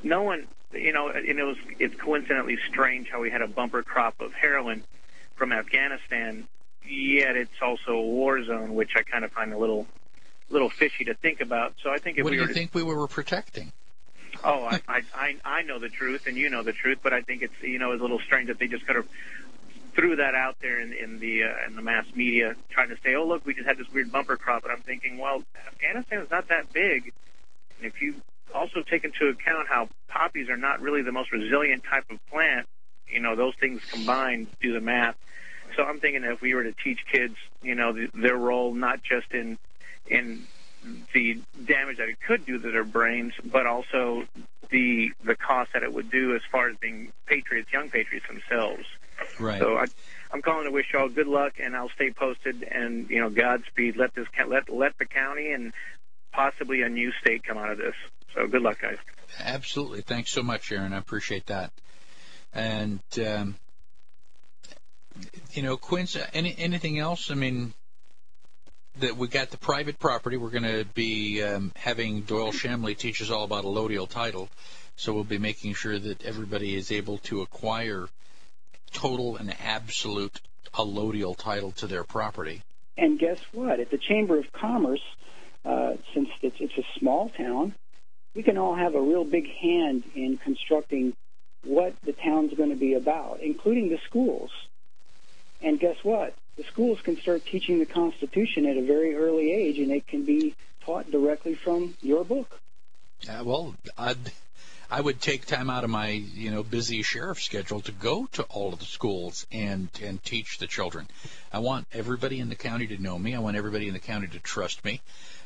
no one, and it's coincidentally strange how we had a bumper crop of heroin from Afghanistan, yet it's also a war zone, which I kind of find a little fishy to think about. So I think if what do you think we were protecting? Oh, I know the truth, and you know the truth, but I think it's it's a little strange that they just kind of threw that out there in the mass media, trying to say, oh look, we just had this weird bumper crop, and I'm thinking, well, Afghanistan is not that big, and if you also take into account how poppies are not really the most resilient type of plant, those things combined do the math. So I'm thinking that if we were to teach kids, their role not just in the damage that it could do to their brains, but also the cost that it would do as far as being patriots, young patriots themselves. Right. So I'm calling to wish y'all good luck, and I'll stay posted. And Godspeed. Let the county and possibly a new state come out of this. So good luck, guys. Absolutely. Thanks so much, Aaron. I appreciate that. And Quince, anything else? I mean, that we got the private property. We're going to be having Doyle Shamley teach us all about allodial title. So we'll be making sure that everybody is able to acquire total and absolute allodial title to their property. And guess what? At the Chamber of Commerce, since it's a small town, we can all have a real big hand in constructing what the town's going to be about, including the schools. And guess what? The schools can start teaching the Constitution at a very early age, and it can be taught directly from your book. Well, I would take time out of my busy sheriff schedule to go to all of the schools and teach the children. I want everybody in the county to know me. I want everybody in the county to trust me.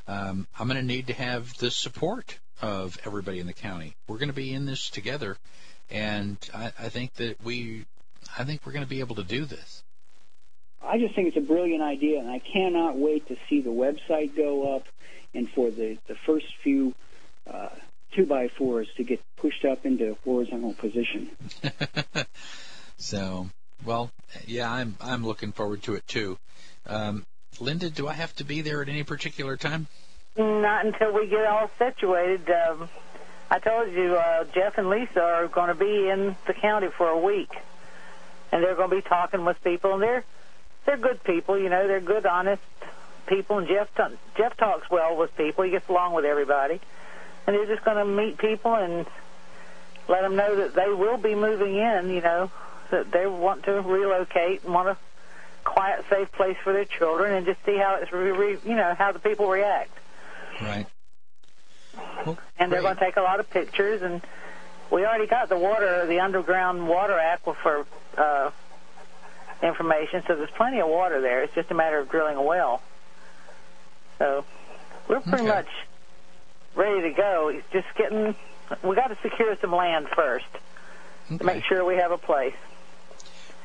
I'm going to need to have the support of everybody in the county. We're going to be in this together, and I think that we're going to be able to do this. I just think it's a brilliant idea, and I cannot wait to see the website go up and for the first few 2x4s to get pushed up into horizontal position. So, well, yeah, I'm looking forward to it too. Linda, do I have to be there at any particular time? Not until we get all situated. I told you Jeff and Lisa are going to be in the county for a week, and they're going to be talking with people, and they're good people, they're good, honest people, and Jeff talks well with people. He gets along with everybody. And they're just going to meet people and let them know that they will be moving in, that they want to relocate and want a quiet, safe place for their children, and just see how it's, how the people react. Right. Well, and they're going to take a lot of pictures, and we already got the underground water aquifer information, so there's plenty of water there. It's just a matter of drilling a well. So we're pretty much ready to go. It's just we got to secure some land first to make sure we have a place.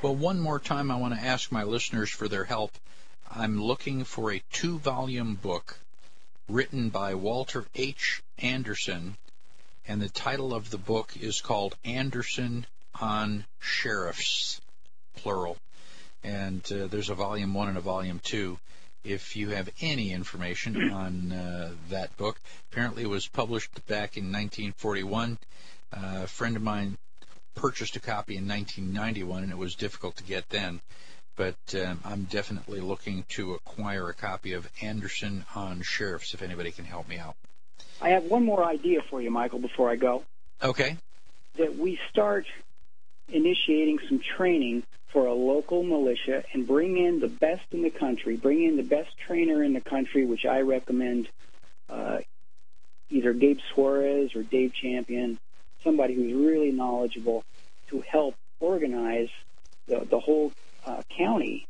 Well, one more time I want to ask my listeners for their help. I'm looking for a 2-volume book written by Walter H. Anderson, and the title of the book is called Anderson on Sheriffs, plural. And there's a Volume 1 and a Volume 2. If you have any information on that book, apparently it was published back in 1941. A friend of mine purchased a copy in 1991, and it was difficult to get then. But I'm definitely looking to acquire a copy of Anderson on Sheriffs, if anybody can help me out. I have one more idea for you, Michael, before I go. Okay. That we start initiating some training for a local militia and bring in the best in the country, bring in the best trainer in the country, which I recommend either Gabe Suarez or Dave Champion, somebody who's really knowledgeable, to help organize the whole county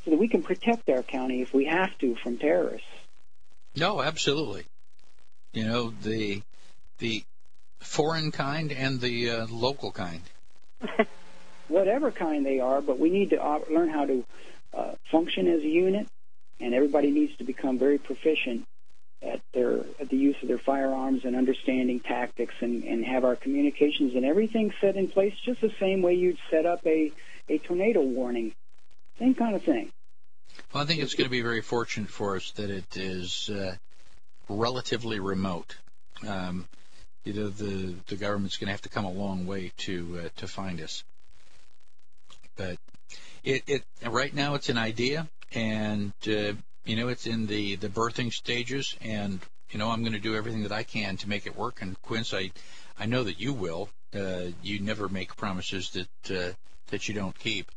so that we can protect our county if we have to from terrorists. No, absolutely. The foreign kind and the local kind. Whatever kind they are, but we need to learn how to function as a unit, and everybody needs to become very proficient at the use of their firearms and understanding tactics, and have our communications and everything set in place just the same way you'd set up a tornado warning. Same kind of thing. Well, I think it's going to be very fortunate for us that it is relatively remote. the government's going to have to come a long way to find us. But it right now it's an idea, and it's in the birthing stages, and I'm going to do everything that I can to make it work. And Quince, I know that you will. You never make promises that you don't keep.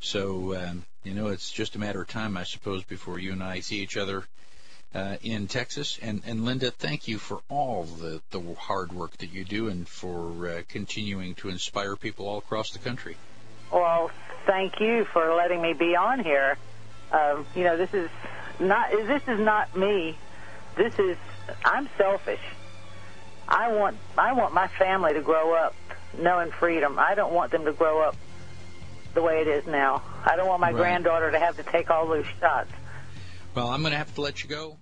So it's just a matter of time, I suppose, before you and I see each other in Texas. And Linda, thank you for all the hard work that you do, and for continuing to inspire people all across the country. Well, thank you for letting me be on here. This is not me. I'm selfish. I want my family to grow up knowing freedom. I don't want them to grow up the way it is now. I don't want my granddaughter to have to take all those shots. Well, I'm going to have to let you go.